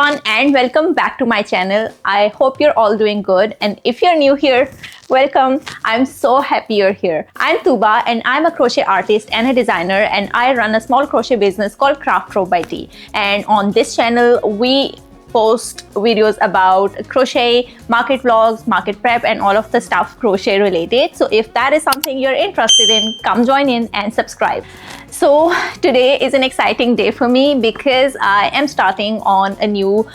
everyone and welcome back to my channel. I hope you're all doing good, and if you're new here, welcome. I'm so happy you're here. I'm Tuba and I'm a crochet artist and a designer, and I run a small crochet business called CrafTrovebyT. And on this channel we post videos about crochet, market vlogs, market prep, and all of the stuff crochet related. So if that is something you're interested in, come join in and subscribe. So today is an exciting day for me because I am starting on a new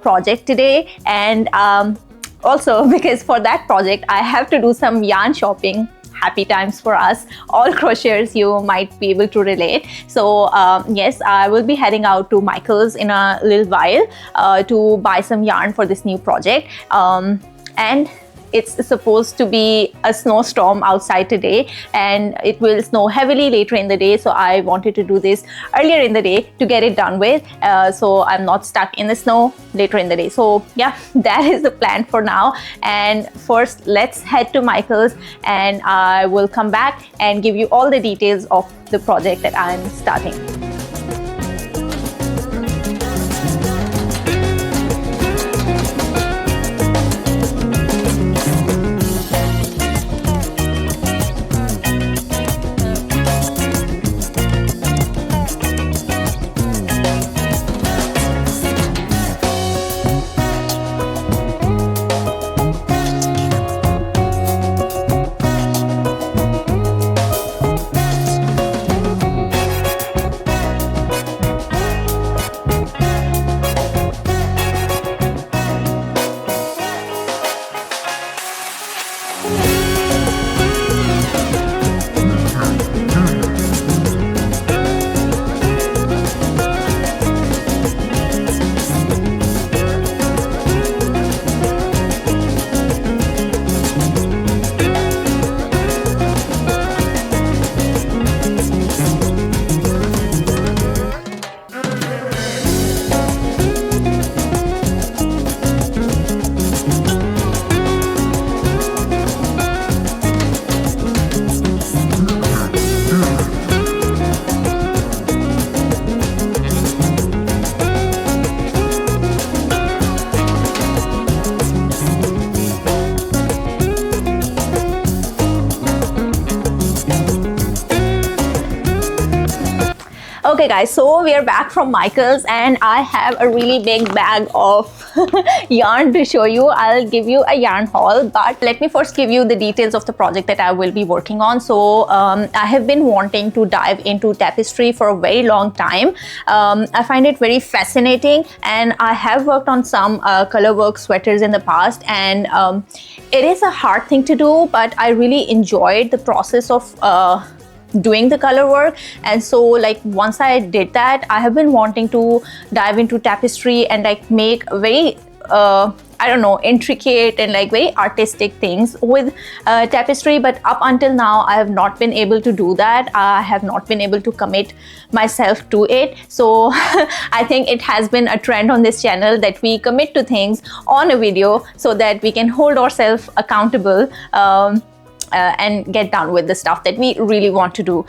project today, and also because for that project I have to do some yarn shopping. Happy times for us, all crocheters, you might be able to relate. So yes, I will be heading out to Michael's in a little while to buy some yarn for this new project, and it's supposed to be a snowstorm outside today, and it will snow heavily later in the day, so I wanted to do this earlier in the day to get it done with, so I'm not stuck in the snow later in the day. So yeah, that is the plan for now. And first let's head to Michael's, and I will come back and give you all the details of the project that I'm starting. Okay guys, so we are back from Michael's and I have a really big bag of yarn to show you. I'll give you a yarn haul, but let me first give you the details of the project that I will be working on. So I have been wanting to dive into tapestry for a very long time. I find it very fascinating, and I have worked on some color work sweaters in the past, and it is a hard thing to do, but I really enjoyed the process of doing the color work. And so like once I did that, I have been wanting to dive into tapestry and like make very I don't know, intricate and like very artistic things with tapestry, but up until now I have not been able to do that. I have not been able to commit myself to it. So I think it has been a trend on this channel that we commit to things on a video so that we can hold ourselves accountable and get done with the stuff that we really want to do.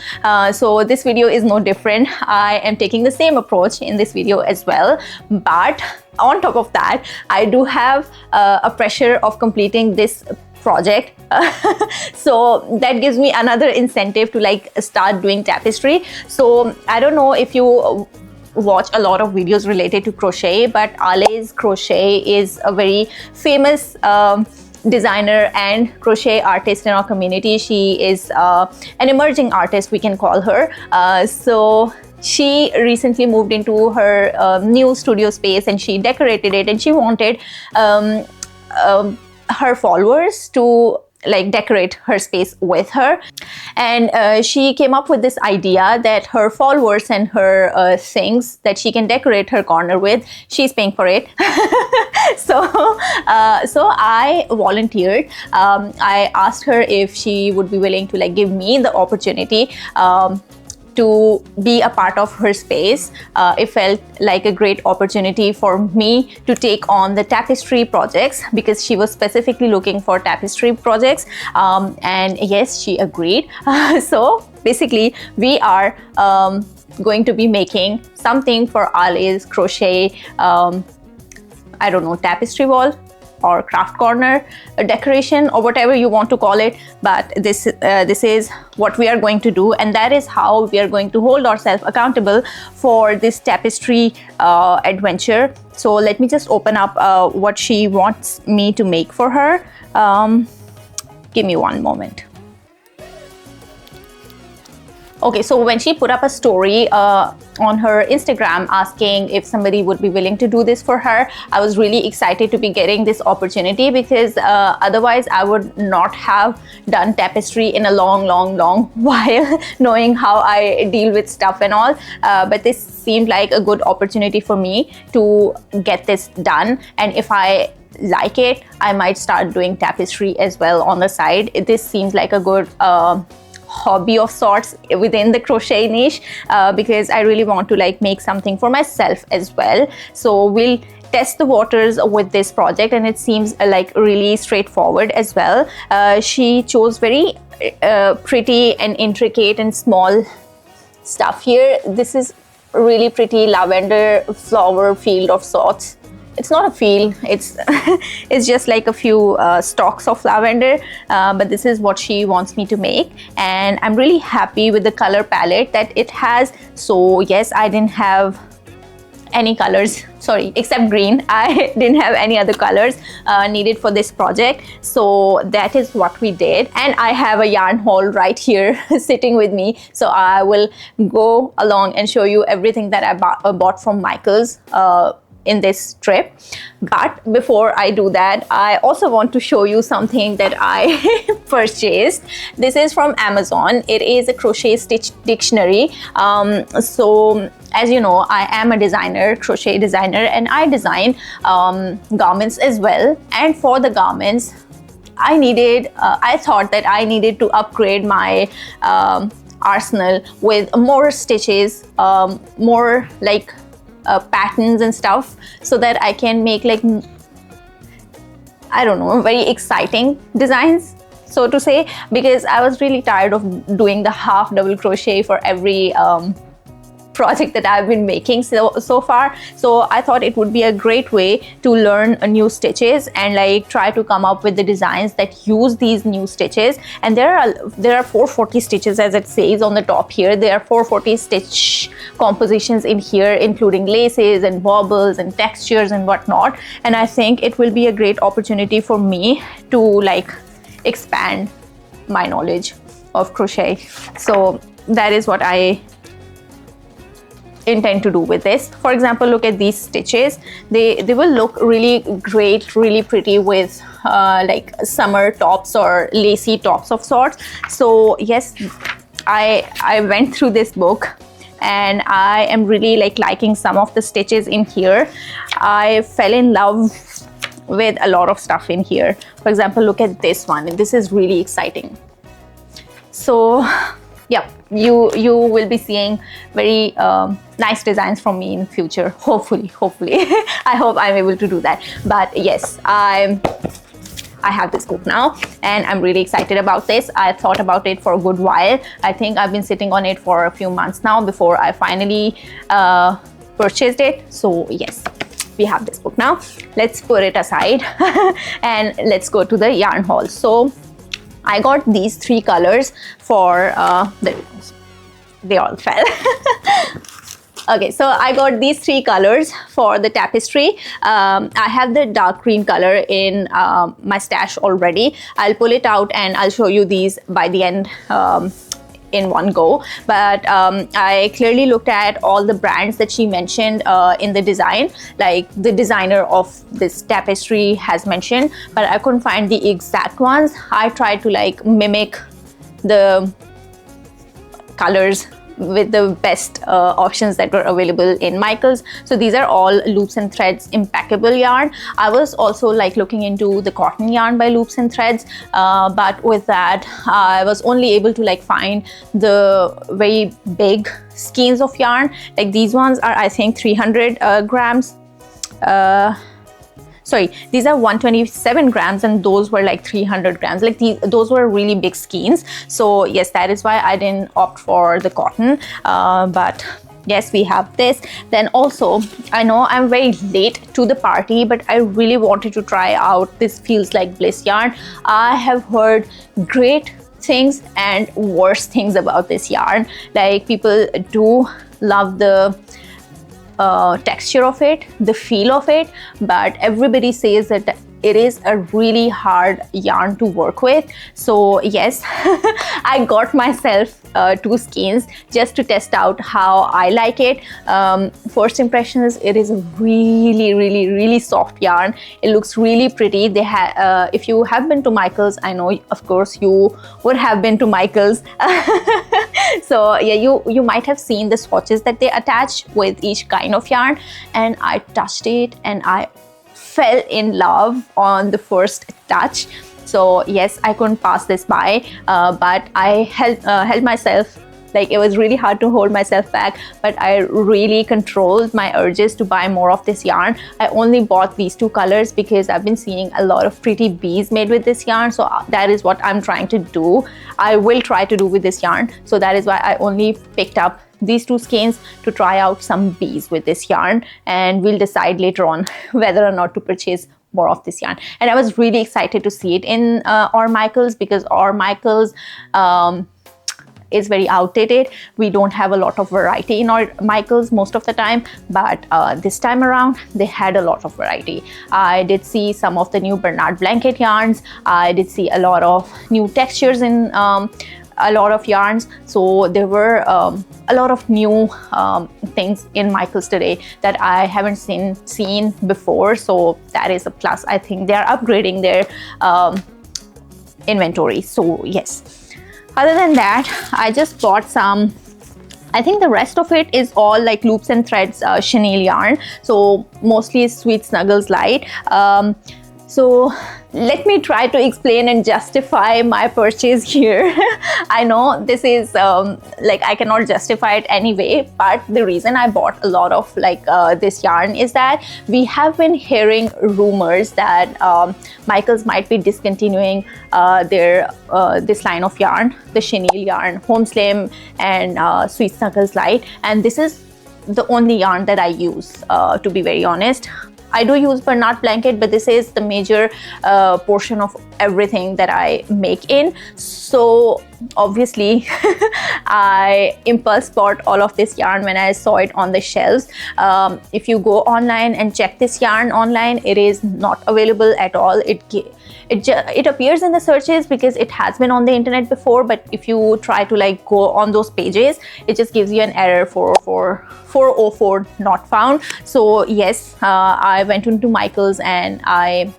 So this video is no different. I am taking the same approach in this video as well, but on top of that, I do have a pressure of completing this project. So that gives me another incentive to like start doing tapestry. So I don't know if you watch a lot of videos related to crochet, but Ale's Crochet is a very famous designer and crochet artist in our community. She is an emerging artist, we can call her. So she recently moved into her new studio space, and she decorated it, and she wanted her followers to like decorate her space with her. And she came up with this idea that her followers and her things that she can decorate her corner with, she's paying for it. So I volunteered. I asked her if she would be willing to like give me the opportunity to be a part of her space. It felt like a great opportunity for me to take on the tapestry projects because she was specifically looking for tapestry projects, and yes, she agreed. So basically we are going to be making something for Ale's Crochet I don't know, tapestry wall or craft corner decoration or whatever you want to call it, but this is what we are going to do, and that is how we are going to hold ourselves accountable for this tapestry adventure. So let me just open up what she wants me to make for her. Give me one moment. Okay, so when she put up a story on her Instagram asking if somebody would be willing to do this for her, I was really excited to be getting this opportunity, because otherwise I would not have done tapestry in a long while, knowing how I deal with stuff and all. But this seemed like a good opportunity for me to get this done, and if I like it, I might start doing tapestry as well on the side. This seems like a good hobby of sorts within the crochet niche, because I really want to like make something for myself as well. So we'll test the waters with this project, and it seems like really straightforward as well. She chose very pretty and intricate and small stuff here. This is really pretty lavender flower field of sorts. It's not a field, it's it's just like a few stalks of lavender, but this is what she wants me to make, and I'm really happy with the color palette that it has. So yes, I didn't have any colors, sorry, except green. I didn't have any other colors needed for this project, so that is what we did. And I have a yarn haul right here sitting with me, so I will go along and show you everything that I bought from Michaels in this trip. But before I do that, I also want to show you something that I purchased. This is from Amazon. It is a crochet stitch dictionary. So as you know, I am a designer, crochet designer, and I design garments as well. And for the garments, I thought that I needed to upgrade my arsenal with more stitches, more like patterns and stuff, so that I can make like, I don't know, very exciting designs, so to say, because I was really tired of doing the half double crochet for every project that I've been making so far. So I thought it would be a great way to learn new stitches and like try to come up with the designs that use these new stitches. And there are 440 stitches, as it says on the top here. There are 440 stitch compositions in here, including laces and baubles and textures and whatnot. And I think it will be a great opportunity for me to like expand my knowledge of crochet. So that is what I intend to do with this. For example, look at these stitches. They will look really great, really pretty with like summer tops or lacy tops of sorts. So yes, I went through this book and I am really like liking some of the stitches in here. I fell in love with a lot of stuff in here. For example, look at this one. This is really exciting. So yeah, you will be seeing very nice designs from me in future, hopefully. I hope I'm able to do that. But yes, I have this book now and I'm really excited about this. I thought about it for a good while. I think I've been sitting on it for a few months now before I finally purchased it. So yes, we have this book now. Let's put it aside and let's go to the yarn haul. So I got these 3 colors for they all fell. Okay, so I got these 3 colors for the tapestry. I have the dark green color in my stash already. I'll pull it out and I'll show you these by the end in one go. But I clearly looked at all the brands that she mentioned in the design, like the designer of this tapestry has mentioned, but I couldn't find the exact ones. I tried to like mimic the colors with the best options that were available in Michaels. So these are all Loops and Threads impeccable yarn. I was also like looking into the cotton yarn by Loops and Threads, but with that I was only able to like find the very big skeins of yarn. Like these ones are I think 300 grams. Sorry, these are 127 grams and those were like 300 grams. Like those were really big skeins. So yes, that is why I didn't opt for the cotton. But yes, we have this. Then also, I know I'm very late to the party, but I really wanted to try out this Feels Like Bliss yarn. I have heard great things and worse things about this yarn. Like, people do love the texture of it, the feel of it, but everybody says that it is a really hard yarn to work with. So yes, I got myself 2 skeins just to test out how I like it. First impressions, it is a really soft yarn. It looks really pretty. They have if you have been to Michaels, I know of course you would have been to Michaels. So yeah, you might have seen the swatches that they attach with each kind of yarn, and I touched it and I fell in love on the first touch. So yes, I couldn't pass this by, but I held myself. Like, it was really hard to hold myself back, but I really controlled my urges to buy more of this yarn. I only bought these 2 colors because I've been seeing a lot of pretty bees made with this yarn, so that is what I'm trying to do. I will try to do with this yarn, so that is why I only picked up these 2 skeins to try out some bees with this yarn, and we'll decide later on whether or not to purchase more of this yarn. And I was really excited to see it in our Michaels, because our Michaels is very outdated. We don't have a lot of variety in our Michaels most of the time, but this time around they had a lot of variety. I did see some of the new Bernard blanket yarns. I did see a lot of new textures in a lot of yarns. So there were a lot of new things in Michaels today that I haven't seen before. So that is a plus. I think they are upgrading their inventory. So yes. Other than that, I just bought some, I think the rest of it is all like loops and threads chenille yarn. So mostly Sweet Snuggles Light. So let me try to explain and justify my purchase here. I know this is like, I cannot justify it anyway, but the reason I bought a lot of like this yarn is that we have been hearing rumors that Michaels might be discontinuing their this line of yarn, the chenille yarn, Home Slim and Sweet Snuggles Light, and this is the only yarn that I use, to be very honest. I do use Bernard blanket, but this is the major portion of everything that I make in. So obviously I impulse bought all of this yarn when I saw it on the shelves. If you go online and check this yarn online, it is not available at all. It appears in the searches because it has been on the internet before, but if you try to like go on those pages, it just gives you an error for 404 not found. So yes, I went into Michaels and I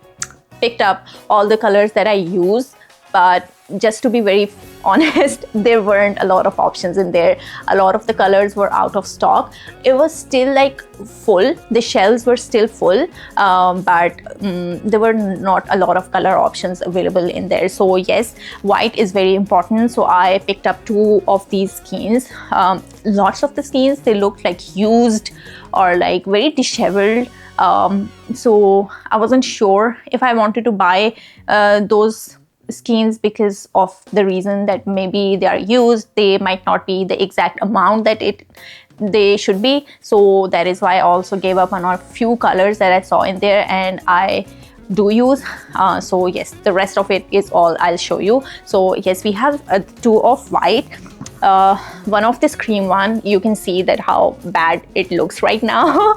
picked up all the colors that I use, but just to be very honest, there weren't a lot of options in there. A lot of the colors were out of stock. It was still like full, the shelves were still full, but there were not a lot of color options available in there. So yes, white is very important, so I picked up 2 of these skeins. Lots of the skeins, they looked like used or like very disheveled, so I wasn't sure if I wanted to buy those skeins because of the reason that maybe they are used, they might not be the exact amount that they should be. So that is why I also gave up on a few colors that I saw in there and I do use. So yes, the rest of it is all I'll show you. So yes, we have 2 of white. One of this cream one, you can see that how bad it looks right now.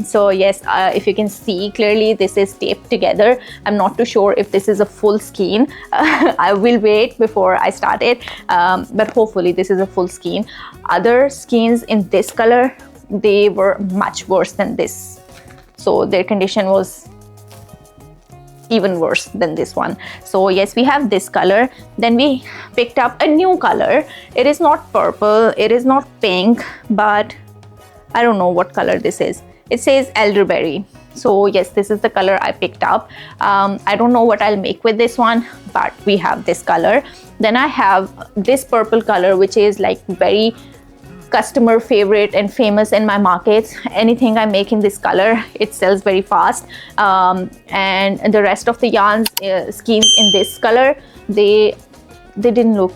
So yes, if you can see clearly, this is taped together. I'm not too sure if this is a full skein. I will wait before I start it, but hopefully this is a full skein. Other skeins in this color, they were much worse than this. So their condition was even worse than this one. So yes, we have this color. Then we picked up a new color. It is not purple, it is not pink, but I don't know what color this is. It says elderberry. So yes, this is the color I picked up. I don't know what I'll make with this one, but we have this color. Then I have this purple color, which is like very customer favorite and famous in my markets. Anything I make in this color, it sells very fast. And the rest of the yarns, skeins in this color, they didn't look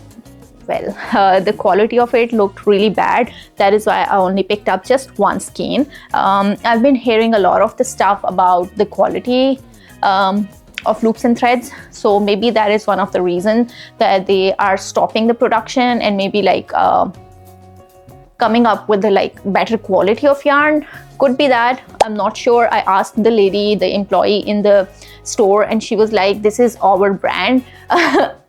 well, the quality of it looked really bad. That is why I only picked up just one skein. I've been hearing a lot of the stuff about the quality of loops and threads, so maybe that is one of the reasons that they are stopping the production and maybe like coming up with the like better quality of yarn. Could be that, I'm not sure. I asked the lady, the employee in the store, and she was like, this is our brand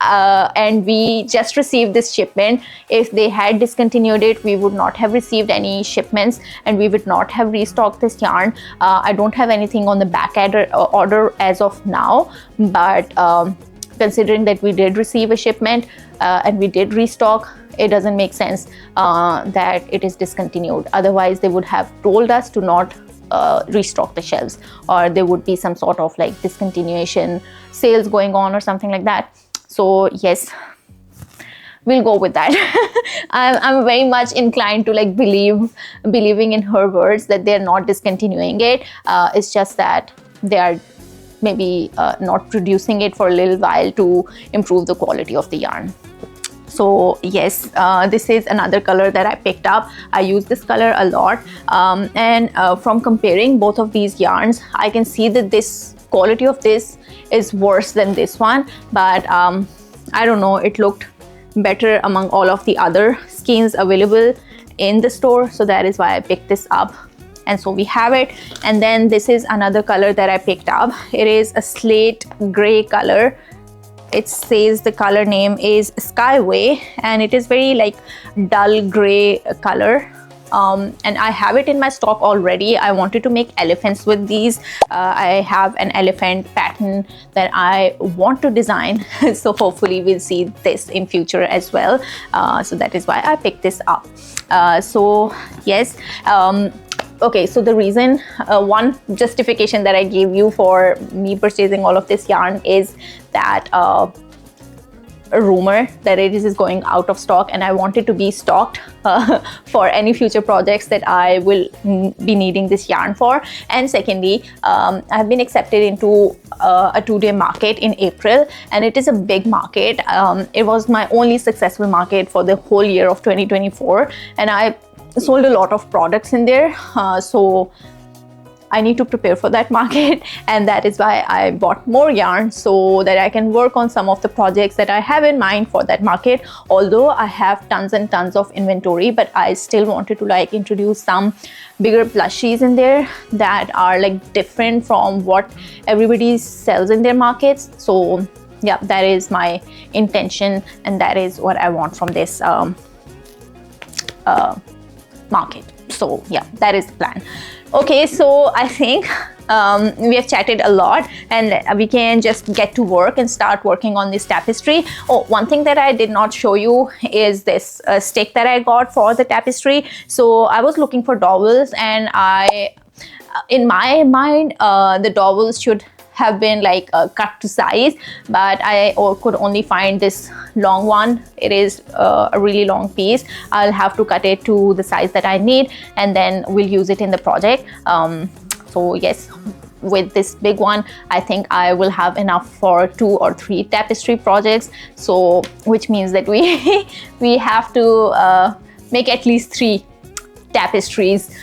and we just received this shipment. If they had discontinued it, we would not have received any shipments and we would not have restocked this yarn. I don't have anything on the back order as of now, but considering that we did receive a shipment and we did restock, it doesn't make sense that it is discontinued. Otherwise they would have told us to not restock the shelves, or there would be some sort of like discontinuation sales going on or something like that. So yes, we'll go with that. I'm very much inclined to like believing in her words that they're not discontinuing it. It's just that they are maybe not producing it for a little while to improve the quality of the yarn. So yes, this is another color that I picked up. I use this color a lot, and from comparing both of these yarns, I can see that this quality of this is worse than this one, but I don't know, it looked better among all of the other skeins available in the store, so that is why I picked this up. And so we have it. And then this is another color that I picked up. It is a slate gray color. It says the color name is Skyway, and it is very like dull gray color. And I have it in my stock already. I wanted to make elephants with these. I have an elephant pattern that I want to design. So hopefully we'll see this in future as well. So that is why I picked this up. So yes. Okay, so the reason, one justification that I gave you for me purchasing all of this yarn is that a rumor that it is going out of stock, and I wanted to be stocked for any future projects that I will be needing this yarn for. And secondly, I have been accepted into a 2-day market in April, and it is a big market. It was my only successful market for the whole year of 2024, and I sold a lot of products in there, so I need to prepare for that market, and that is why I bought more yarn so that I can work on some of the projects that I have in mind for that market. Although I have tons and tons of inventory, but I still wanted to like introduce some bigger plushies in there that are like different from what everybody sells in their markets. So yeah, that is my intention, and that is what I want from this market. So yeah, that is the plan. Okay, so I think we have chatted a lot, and we can just get to work and start working on this tapestry. Oh, one thing that I did not show you is this stick that I got for the tapestry. So I was looking for dowels, and in my mind, the dowels should have been like cut to size, but I could only find this long one. It is a really long piece. I'll have to cut it to the size that I need, and then we'll use it in the project. So yes, with this big one, I think I will have enough for 2 or 3 tapestry projects. So which means that we have to make at least 3 tapestries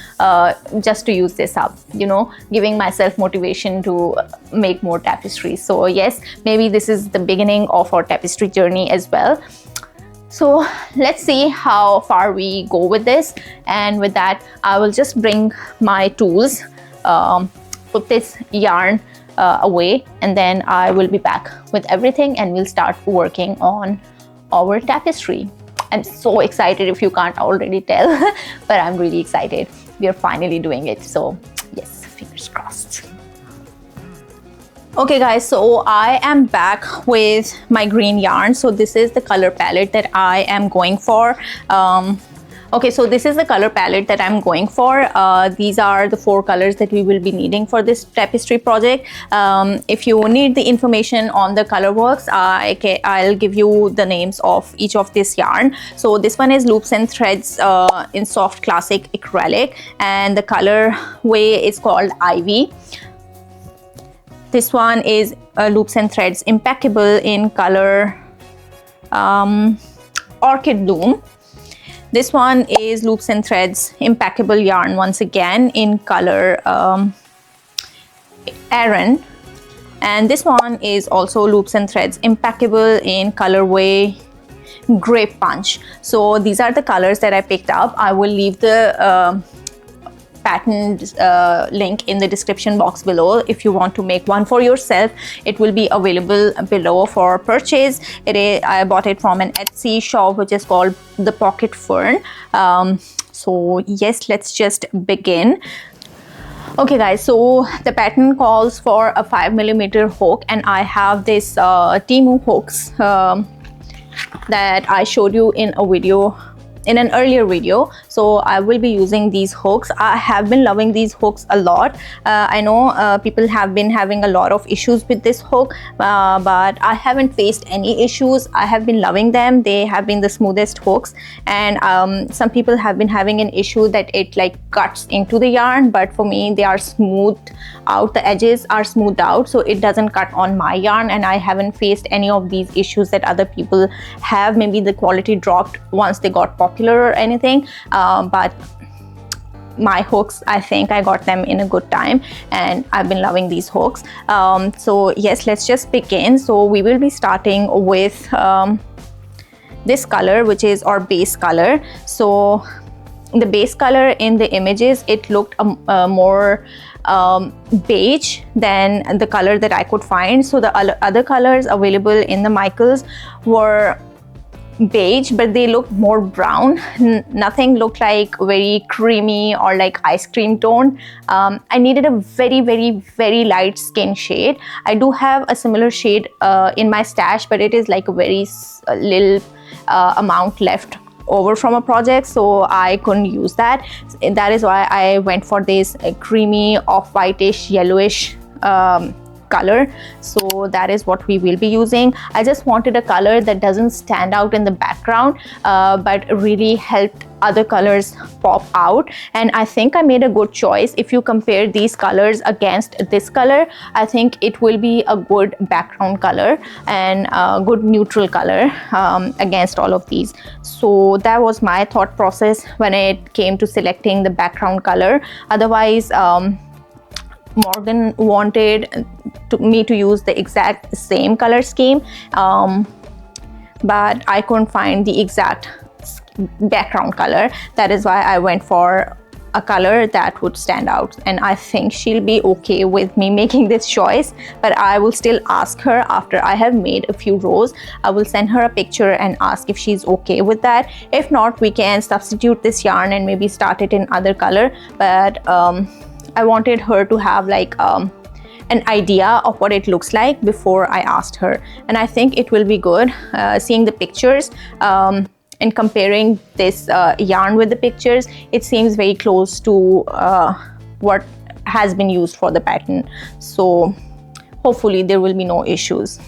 just to use this up, you know, giving myself motivation to make more tapestries. So yes, maybe this is the beginning of our tapestry journey as well. So let's see how far we go with this, and with that I will just bring my tools, put this yarn away, and then I will be back with everything and we'll start working on our tapestry. I'm so excited, if you can't already tell, but I'm really excited. We are finally doing it. So yes, fingers crossed. Okay guys, so I am back with my green yarn. So this is the color palette that I am going for. Okay, so this is the color palette that I'm going for. These are the 4 colors that we will be needing for this tapestry project. If you need the information on the color works, I'll give you the names of each of this yarn. So this one is Loops and Threads in Soft Classic Acrylic, and the color way is called Ivy. This one is Loops and Threads Impeccable in color Orchid Bloom. This one is Loops and Threads Impeccable yarn once again in color Aran, and this one is also Loops and Threads Impeccable in colorway Grape Punch. So these are the colors that I picked up. I will leave the pattern link in the description box below. If you want to make one for yourself, it will be available below for purchase. I bought it from an Etsy shop which is called The Pocket Fern. So yes, let's just begin. Okay guys, so the pattern calls for a 5mm hook, and I have this Temu hooks that I showed you in a video, in an earlier video. So I will be using these hooks. I have been loving these hooks a lot. I know people have been having a lot of issues with this hook, but I haven't faced any issues. I have been loving them. They have been the smoothest hooks, and some people have been having an issue that it like cuts into the yarn, but for me they are smoothed out. The edges are smoothed out, so it doesn't cut on my yarn, and I haven't faced any of these issues that other people have. Maybe the quality dropped once they got popular or anything, but my hooks, I think I got them in a good time, and I've been loving these hooks. So yes, let's just begin. So we will be starting with this color, which is our base color. So the base color in the images, it looked more beige than the color that I could find. So the other colors available in the Michaels were beige, but they look more brown. Nothing looked like very creamy or like ice cream tone. I needed a very light skin shade. I do have a similar shade in my stash, but it is like a very little amount left over from a project, so I couldn't use that. That is why I went for this creamy off-whitish yellowish color. So that is what we will be using. I just wanted a color that doesn't stand out in the background, but really helped other colors pop out, and I think I made a good choice. If you compare these colors against this color, I think it will be a good background color and a good neutral color against all of these. So that was my thought process when it came to selecting the background color. Otherwise, Morgan wanted me to use the exact same color scheme, but I couldn't find the exact background color. That is why I went for a color that would stand out, and I think she'll be okay with me making this choice. But I will still ask her after I have made a few rows. I will send her a picture and ask if she's okay with that. If not, we can substitute this yarn and maybe start it in other color, but I wanted her to have like an idea of what it looks like before I asked her, and I think it will be good. Seeing the pictures and comparing this yarn with the pictures, it seems very close to what has been used for the pattern. So hopefully there will be no issues.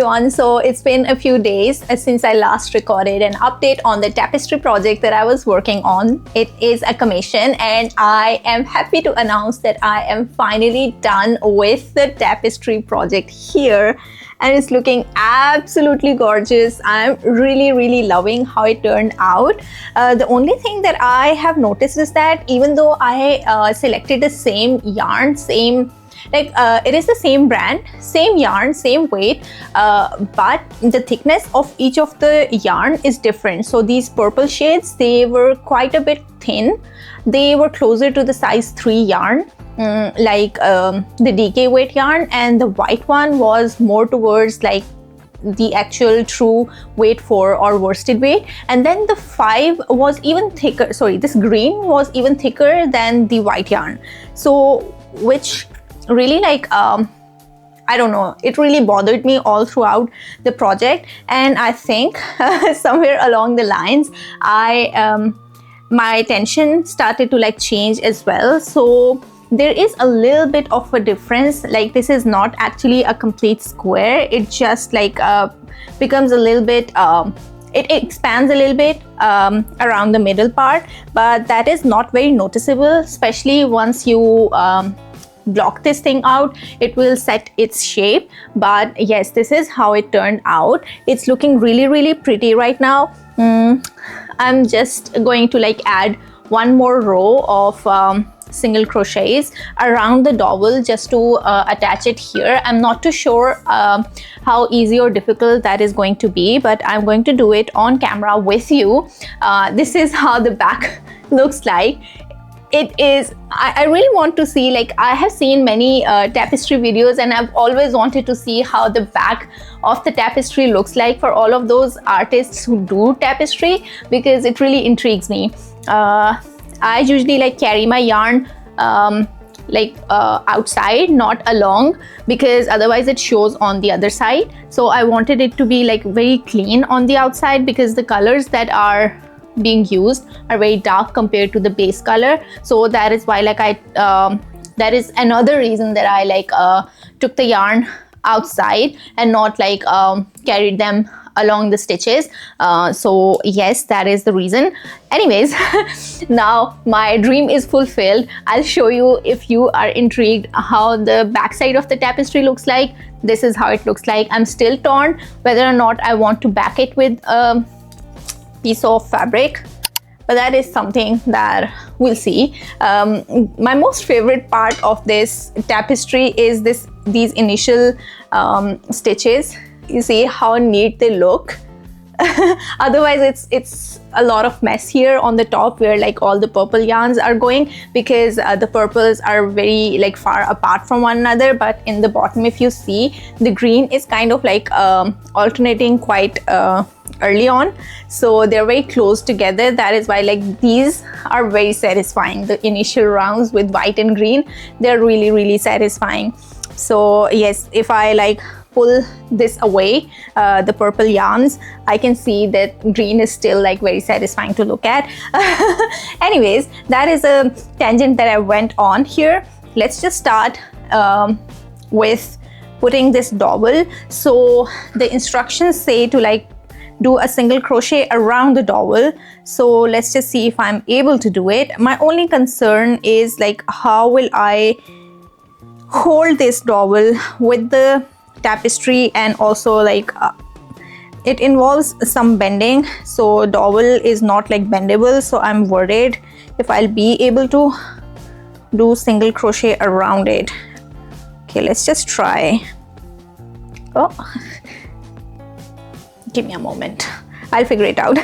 everyone. So it's been a few days since I last recorded an update on the tapestry project that I was working on. It is a commission and I am happy to announce that I am finally done with the tapestry project here. And it's looking absolutely gorgeous. I'm really loving how it turned out. The only thing that I have noticed is that even though I selected the same yarn, it is the same brand, same yarn, same weight, but the thickness of each of the yarn is different. So these purple shades, they were quite a bit thin. They were closer to the size 3 yarn. The DK weight yarn, and the white one was more towards like the actual true weight 4 or worsted weight, and then the 5 was even thicker. Sorry, this green was even thicker than the white yarn, so which really I don't know, it really bothered me all throughout the project. And I think somewhere along the lines my attention started to change as well. So there is a little bit of a difference. Like, this is not actually a complete square. It just becomes a little bit it expands a little bit around the middle part, but that is not very noticeable, especially once you block this thing out. It will set its shape. But yes, this is how it turned out. It's looking really pretty right now. I'm just going to add one more row of single crochets around the dowel just to attach it here. I'm not too sure how easy or difficult that is going to be, but I'm going to do it on camera with you. This is how the back looks like. It is, I really want to see, I have seen many tapestry videos and I've always wanted to see how the back of the tapestry looks like for all of those artists who do tapestry, because it really intrigues me. I usually carry my yarn outside, not along, because otherwise it shows on the other side. So I wanted it to be very clean on the outside, because the colors that are being used are very dark compared to the base color. So that is why that is another reason that I took the yarn outside and not carried them along the stitches. So yes, that is the reason. Anyways, now my dream is fulfilled. I'll show you, if you are intrigued, how the back side of the tapestry looks like. This is how it looks like. I'm still torn whether or not I want to back it with a piece of fabric, but that is something that we'll see. My most favorite part of this tapestry is these initial stitches. You see how neat they look. Otherwise it's a lot of mess here on the top where all the purple yarns are going, because the purples are very far apart from one another. But in the bottom, if you see, the green is kind of alternating quite early on, so they're very close together. That is why these are very satisfying. The initial rounds with white and green, they're really satisfying. So yes, if I pull this away, the purple yarns, I can see that green is still very satisfying to look at. Anyways, that is a tangent that I went on here. Let's just start with putting this dowel. So the instructions say to do a single crochet around the dowel. So let's just see if I'm able to do it. My only concern is how will I hold this dowel with the tapestry, and also it involves some bending, so dowel is not bendable. So I'm worried if I'll be able to do single crochet around it. Okay, let's just try. Oh, give me a moment, I'll figure it out.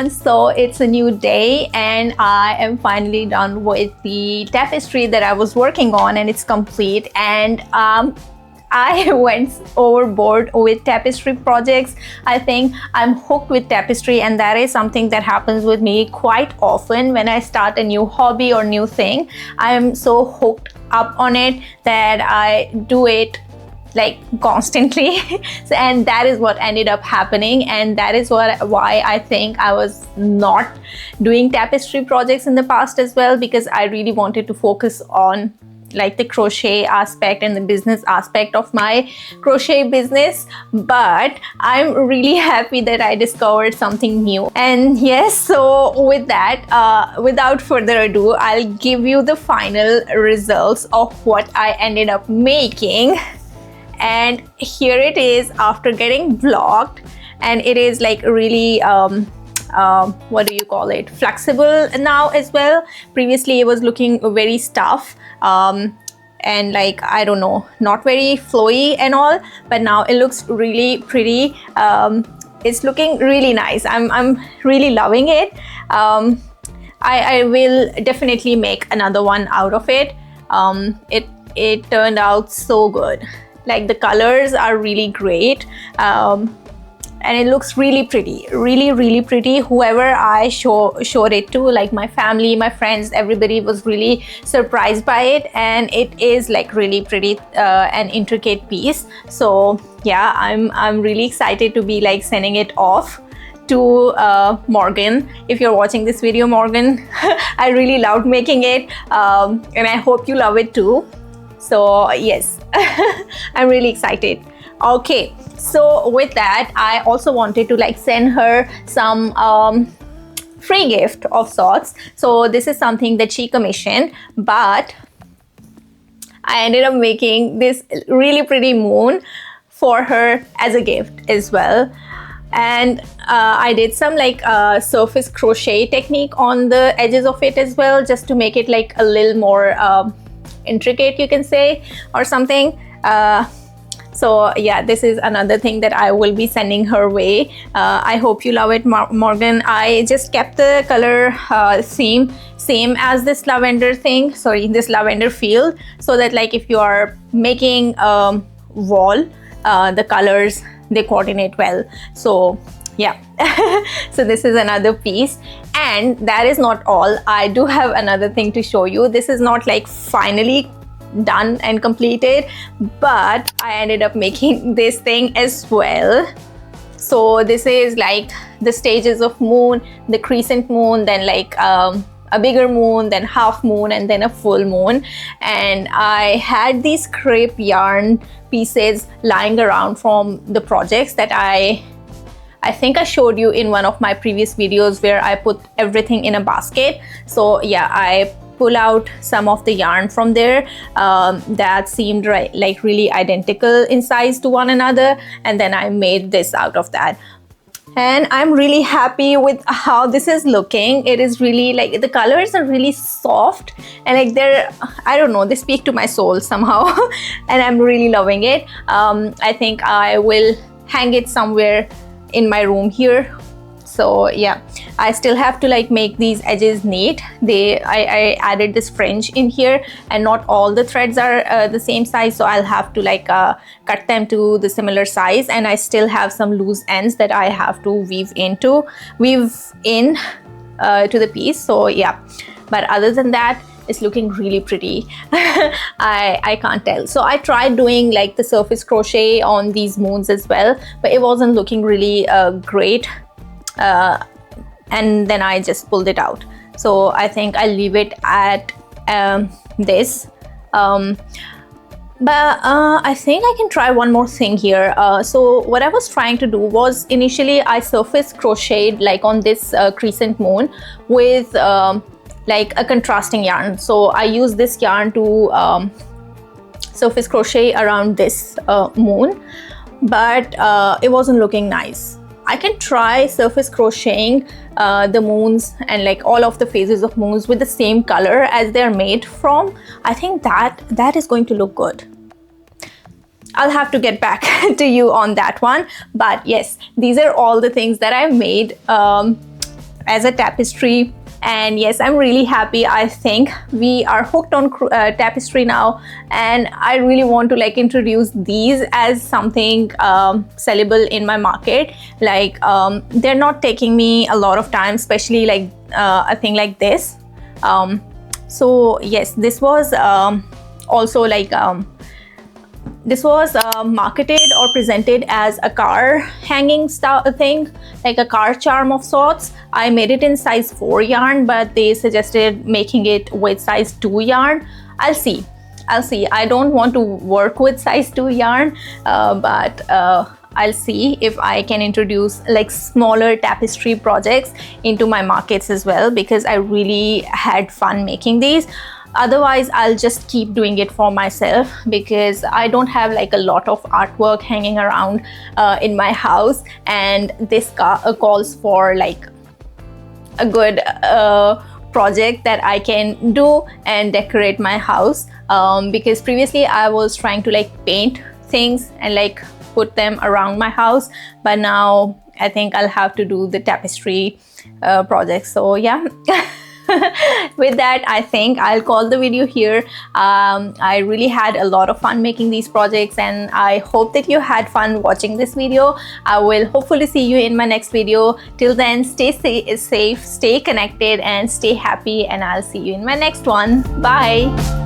everyone. So it's a new day and I am finally done with the tapestry that I was working on, and it's complete. And I went overboard with tapestry projects. I think I'm hooked with tapestry, and that is something that happens with me quite often when I start a new hobby or new thing. I am so hooked up on it that I do it like constantly. And that is what ended up happening, and that is why I think I was not doing tapestry projects in the past as well, because I really wanted to focus on like the crochet aspect and the business aspect of my crochet business. But I'm really happy that I discovered something new. And yes, so with that, without further ado, I'll give you the final results of what I ended up making. And here it is after getting blocked, and it is like really what do you call it, flexible now as well. Previously it was looking very stiff and like, I don't know, not very flowy and all, but now it looks really pretty. It's looking really nice. I'm really loving it. I will definitely make another one out of it. It turned out so good. Like the colors are really great. And it looks really pretty, really pretty. Whoever I showed it to, like my family, my friends, everybody was really surprised by it, and it is like really pretty and intricate piece. So yeah, I'm really excited to be like sending it off to Morgan. If you're watching this video, Morgan, I really loved making it, and I hope you love it too. So yes, I'm really excited. Okay, so with that, I also wanted to like send her some free gift of sorts. So this is something that she commissioned, but I ended up making this really pretty moon for her as a gift as well. And I did some like surface crochet technique on the edges of it as well, just to make it like a little more intricate, you can say, or something. So yeah, this is another thing that I will be sending her way. I hope you love it, Morgan. I just kept the color theme same as this lavender thing, sorry, this lavender field, so that like if you are making wall, the colors, they coordinate well. So yeah. So this is another piece, and that is not all. I do have another thing to show you. This is not like finally done and completed, but I ended up making this thing as well. So this is like the stages of moon, the crescent moon, then like a bigger moon, then half moon, and then a full moon. And I had these crepe yarn pieces lying around from the projects that I think I showed you in one of my previous videos where I put everything in a basket. So yeah, I pull out some of the yarn from there that seemed like really identical in size to one another, and then I made this out of that. And I'm really happy with how this is looking. It is really like, the colors are really soft, and like they're, I don't know, they speak to my soul somehow. And I'm really loving it. I think I will hang it somewhere in my room here. So yeah, I still have to like make these edges neat. I added this fringe in here, and not all the threads are the same size, so I'll have to like cut them to the similar size. And I still have some loose ends that I have to weave in to the piece. So yeah, but other than that, it's looking really pretty. I can't tell. So I tried doing like the surface crochet on these moons as well, but it wasn't looking really great. And then I just pulled it out. So I think I'll leave it at this. But I think I can try one more thing here. So what I was trying to do was, initially I surface crocheted like on this crescent moon with like a contrasting yarn. So I used this yarn to surface crochet around this moon, but it wasn't looking nice. I can try surface crocheting the moons and like all of the phases of moons with the same color as they're made from. I think that is going to look good. I'll have to get back to you on that one. But yes, these are all the things that I made as a tapestry. And yes, I'm really happy. I think we are hooked on tapestry now, and I really want to like introduce these as something sellable in my market. Like they're not taking me a lot of time, especially like a thing like this. So yes, this was also like this was marketed or presented as a car hanging style thing, like a car charm of sorts. I made it in size 4 yarn, but they suggested making it with size 2 yarn. I'll see. I don't want to work with size 2 yarn, but I'll see if I can introduce like smaller tapestry projects into my markets as well, because I really had fun making these. Otherwise, I'll just keep doing it for myself, because I don't have like a lot of artwork hanging around in my house, and this calls for like a good project that I can do and decorate my house, because previously I was trying to like paint things and like put them around my house, but now I think I'll have to do the tapestry project. So yeah. With that, I think I'll call the video here. I really had a lot of fun making these projects, and I hope that you had fun watching this video. I will hopefully see you in my next video. Till then, stay safe, stay connected, and stay happy, and I'll see you in my next one. Bye.